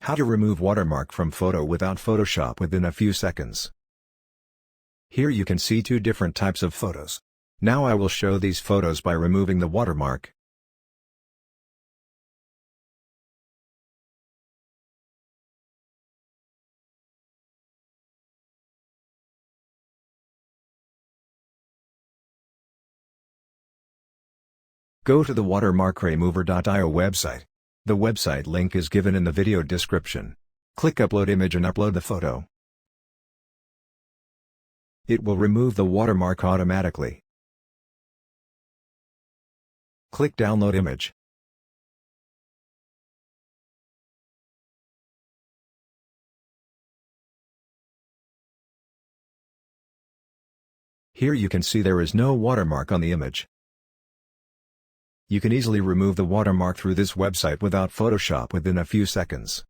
How to remove watermark from photo without Photoshop within a few seconds. Here you can see two different types of photos. Now I will show these photos by removing the watermark. Go to the watermarkremover.io website. The website link is given in the video description. Click Upload Image and upload the photo. It will remove the watermark automatically. Click Download Image. Here you can see there is no watermark on the image. You can easily remove the watermark through this website without Photoshop within a few seconds.